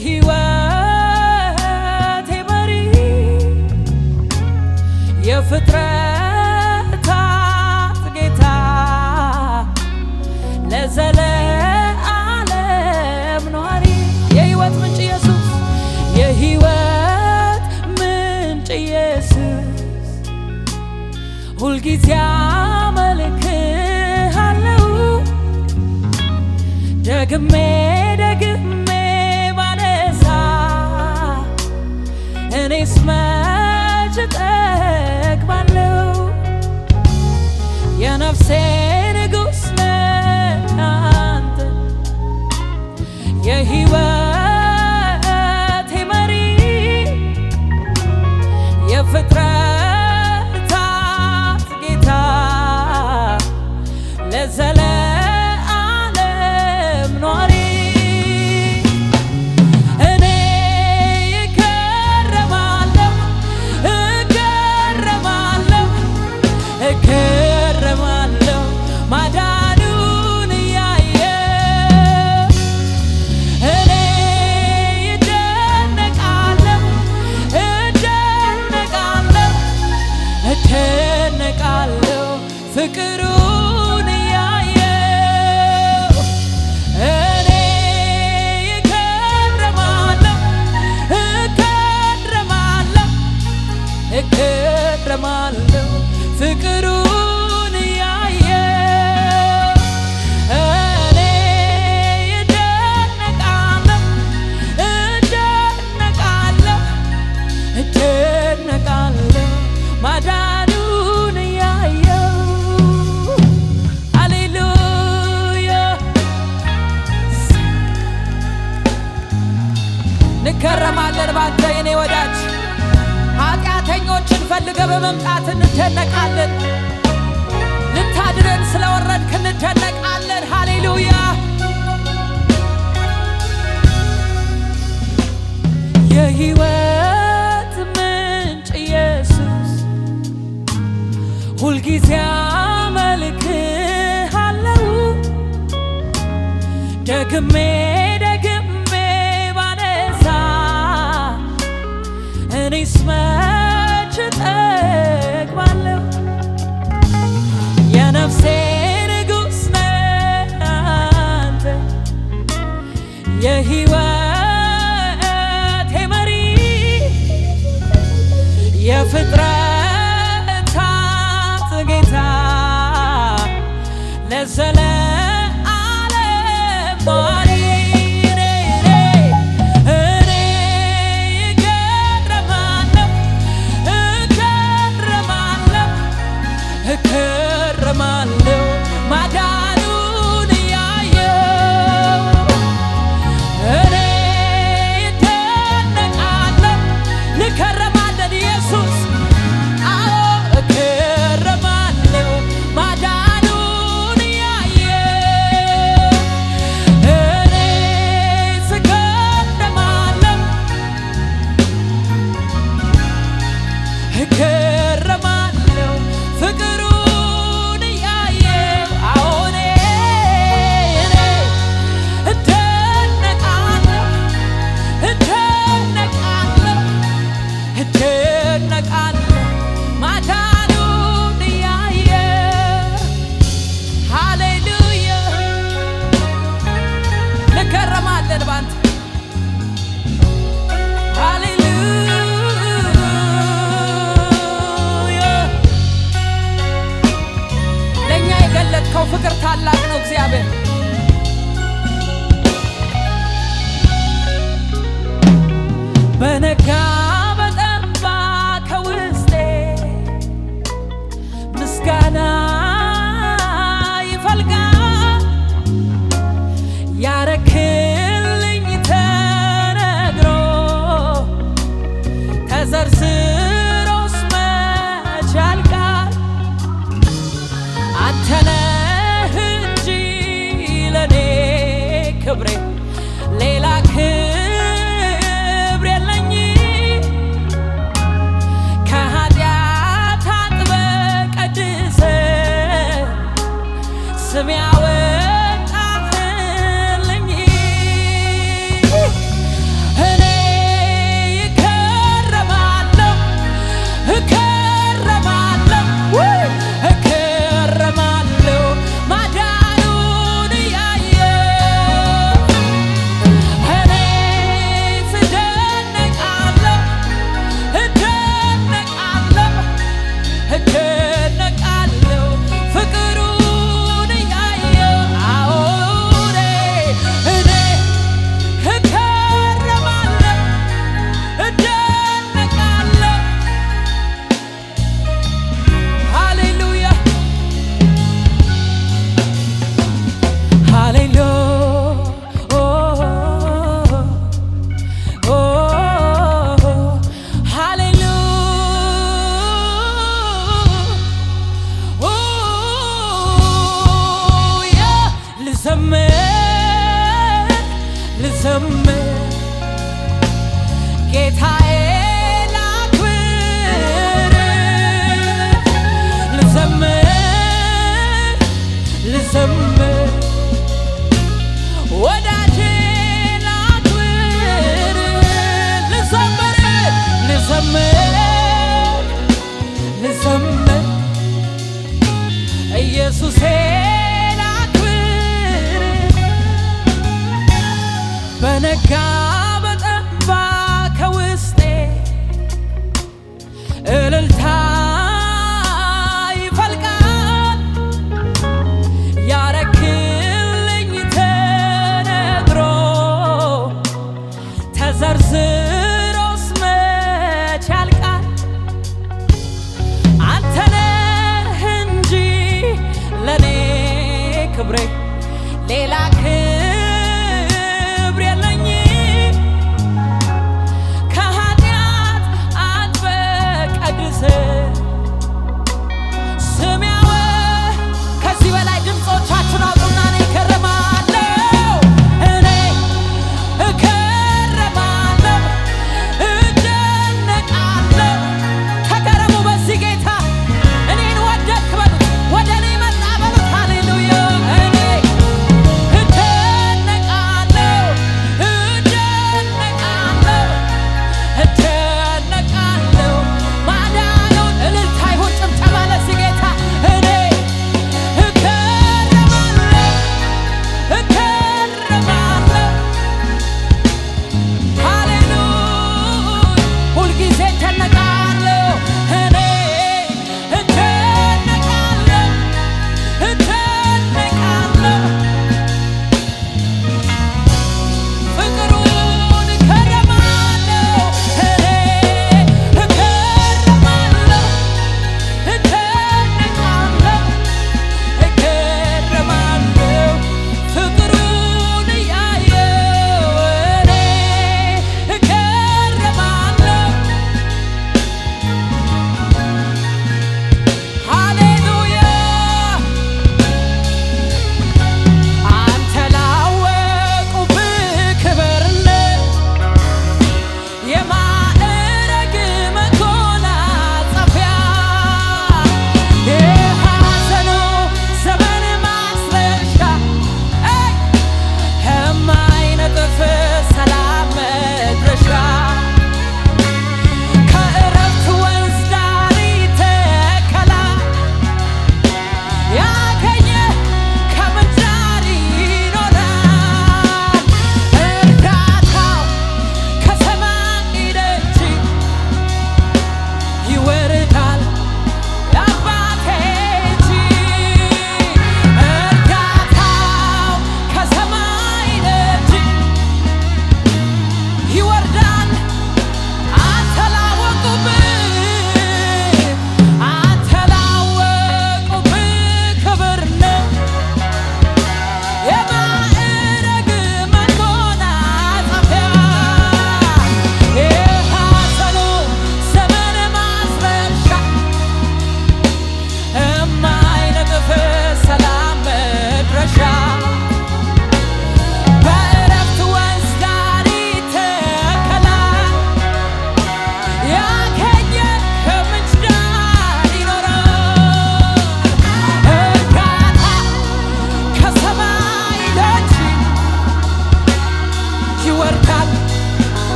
የሕይወቴ መሪ የፍጥረታት ጌታ ለዘለዓለም ኗሪ የሕይወት ምንጭ ኢየሱስ የሕይወት ምንጭ ኢየሱስ ሁልጊዜ አመልክሃለሁ ደግሜ ደግሜ ባነሳ እኔስ መች እጠግባለሁ የነፍሴ ንጉሥ ነህ አንተ የሕይወቴ መሪ የፍጥረታት ጌታ ለዘለዓለም ኗሪ እኔ እገረማለሁ እገረማለሁ ማዳኑን እያየሁ እኔ እደነቃለሁ ፍቅሩን እያየሁ እኔ እገረማለሁ ፍቅሩን እያየሁ እኔ እደነቃለሁ ማዳኑን እያየሁ ሃሌሉያ እንገረማለን ባንተ የኔ ወዳጅ ኃጢአተኞችን ፈልገ በመምጣት እንደነቃለን ልታድነን ስለወረድክ እንደነቃለን ሃሌሉያ የሕይወት ምንጭ ኢየሱስ ሁልጊዜ አመልክሃለሁ ደግሜ ደግሜ ባነሳ እኔስ መች እጠግባለሁ የነፍሴ ንጉሥ ነህ አንተ የሕይወቴ መሪ የፍጥረታት ጌታ ለዘለዓለም ኗሪ እኔ እገረማለሁ ማዳኑን እያየሁ እኔ እደነቃለሁ እንገረማለን ኢየሱስ አዎ እገረማለሁ ማዳኑን እያየሁ እኔ እገረማለሁ ፍቅሩን እያየሁ አዎ እኔ እደነቃለሁ ማዳኑን እያየሁ ሃሌሉያ እንገረማለን ባንተ ለእኛ የገለጥከው ፍቅር ታላቅ ነው እግዚአብሔር በነጋ በጠባ ከውስጤ ምስጋና ይፈልጋል ያረክልኝ ተነግሮ ተዘርዝሮስ መች ያልቃል አንተ ነህ እንጂ ልዘምር ጌታዬ ላክብር ልዘምር ወዳጄ ላክብር ልዘምር ኢየሱሴ ላክብር በነጋ በጠባ ከውስጤ እልልታ ይፈልቃል ያረክልኝ ተነግሮ ተዘርዝሮስ መች ያልቃል አንተ ነህ እንጂ ለኔ ክብሬ ሌላ ክብር የለኝም ከኃጢአት አትበቀድስ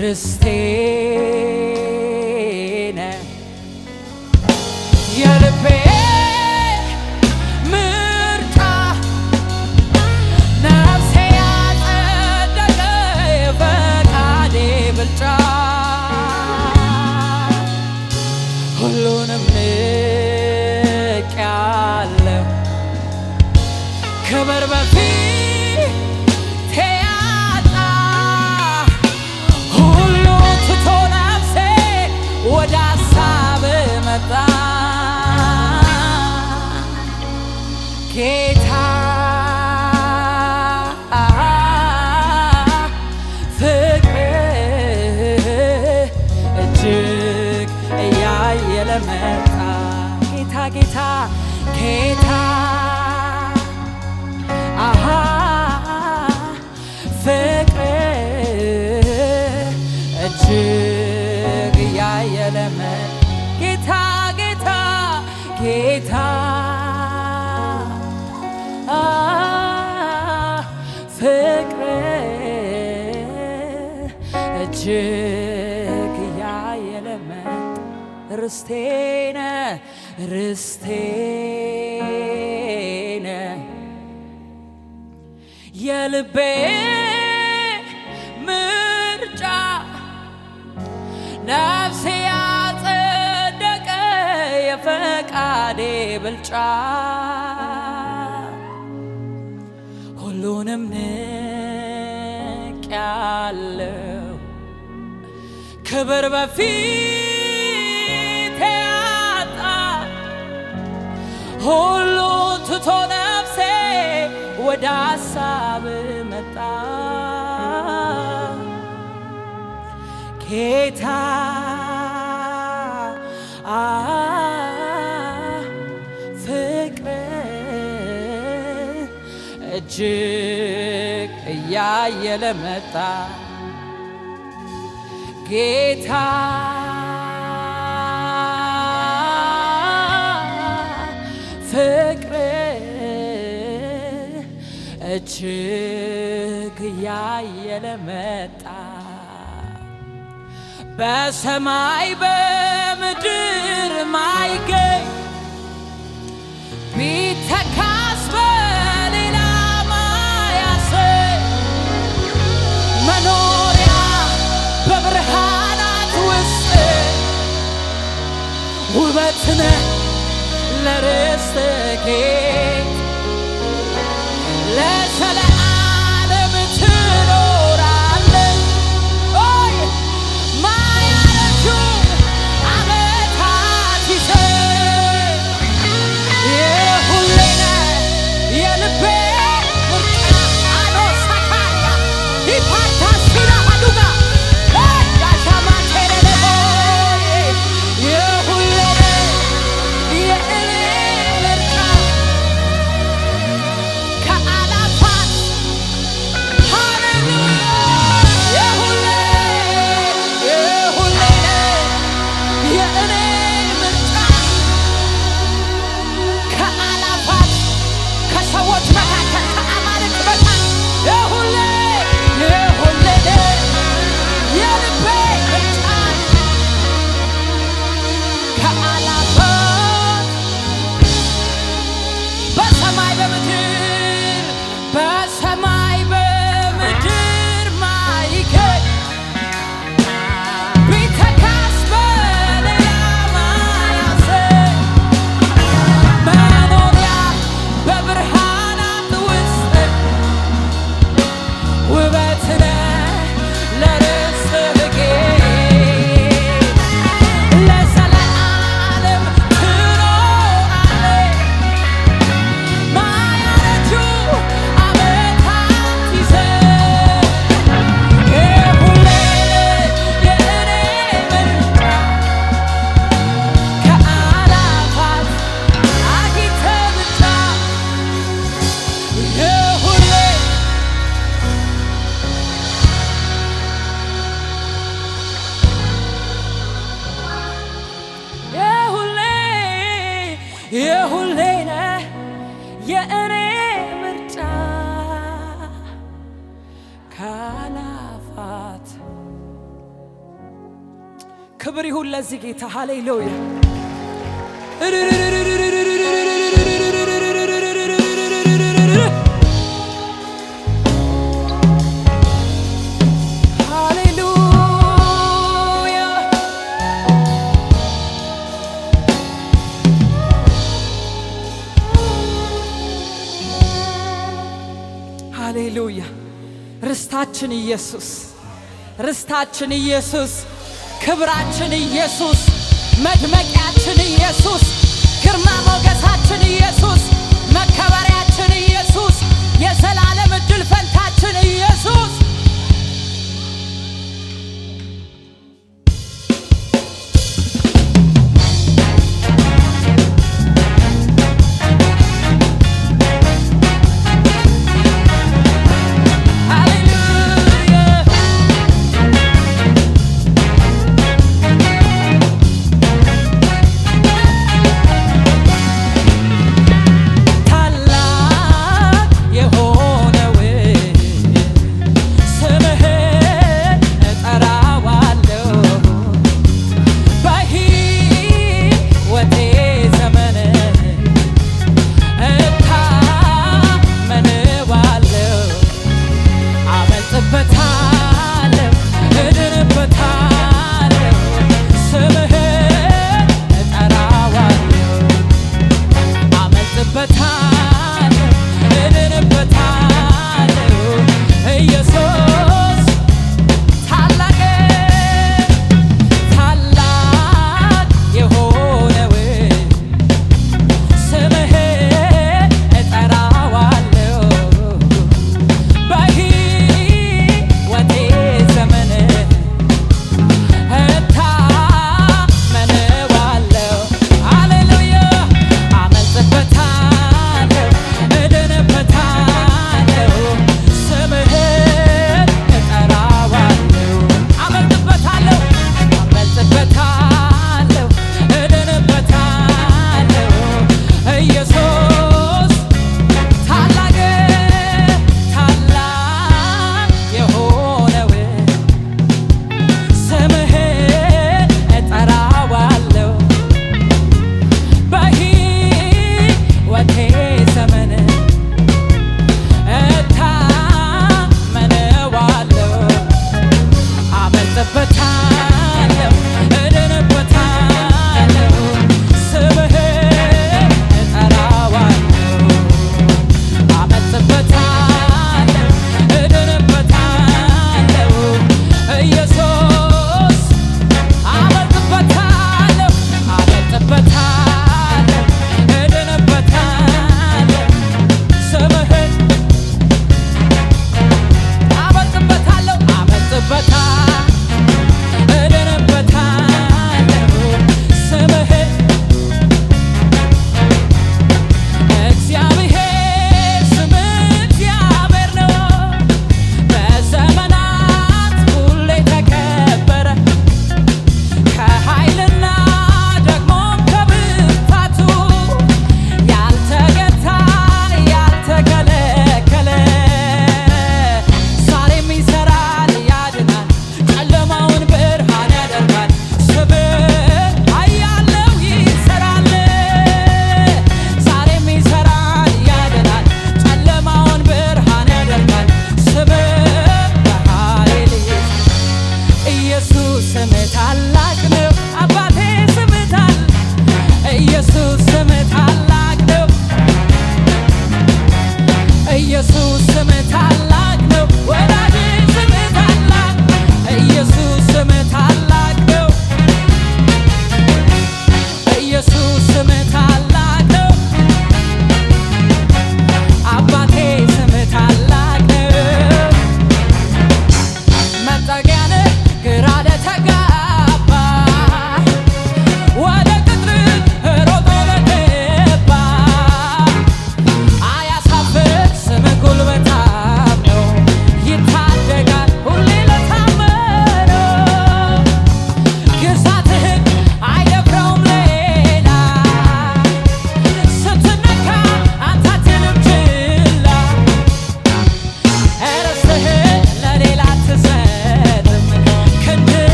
ርስቴ ነህ የልቤ ምርጫ ነፍሴ ያጸደቀ የፈቃዴ ብልጫ ሁሉንም ንቄአለሁ ክብር በፊቴ ጌታ አሃ ፍቅር እጅግ ያየለመ ጌታ ጌታ ጌታ ፍቅር እጅግ ያየለመ ርስቴነ ርስቴነ የልቤ ምርጫ ነፍሴ ያጸደቀ የፈቃዴ ብልጫ ሁሉንም ንቄያለሁ ክብር በፊቴ ያጣ ሁሉ ትቶ ነፍሴ ወደ ሐሳብ መጣ ጌታ ፍቅር እጅግ እያየለ መጣ ጌታ ፍቅር እጅግ እያየለ መጣ በሰማይ በምድር ማይገኝ ቢተካስ በሌላ ማያሰኝ መኖሪያ በብርሃናት ውስጥ ውበትነ ለርስትህ ለዘለዓለም ትኖራለህ ማያረጁ ዓመታት ይዘህ የሁሌ ነህ የልቤ ምርጫ አኖሳካያ ዲፓርታሲና አዱጋ ያሻማቴረለቦ የሁሌ ነህ የእኔ ምርጫ ከአላፋት ሃሌሉያ የሁሌ ነህ የእኔ ምርጫ ከአላፋት ከሰዎች መካከል ከአማልክት በታች የሁሌ ነህ የልቤ ምርጫ ከአላፋት በሰማይ በምድር ማይገኝ ቢተካስ በሌላ ማያሰኝ መኖሪያ በብርሃናት ውስጥ ውበት ነህ ለርስትህ ለዘለዓለም ትኖራለህ ማያረጁ ዓመታት ይዘህ የሁሌ የእኔ ምርጫ ከአላፋት አግኝተህ ብቻ የሁሌ የሁሌ ነህ የእኔ ምርጫ ካላፋት ክብር ይሁን ለዚህ ጌታ ሃሌሉያ ሃሌሉያ ሃሌሉያ ርስታችን ኢየሱስ ርስታችን ኢየሱስ ክብራችን ኢየሱስ መድመቂያችን ኢየሱስ ግርማ ሞገሳችን ኢየሱስ መከበሪያችን ኢየሱስ የዘላለም ዕድል ፈንታችን ኢየሱስ በታ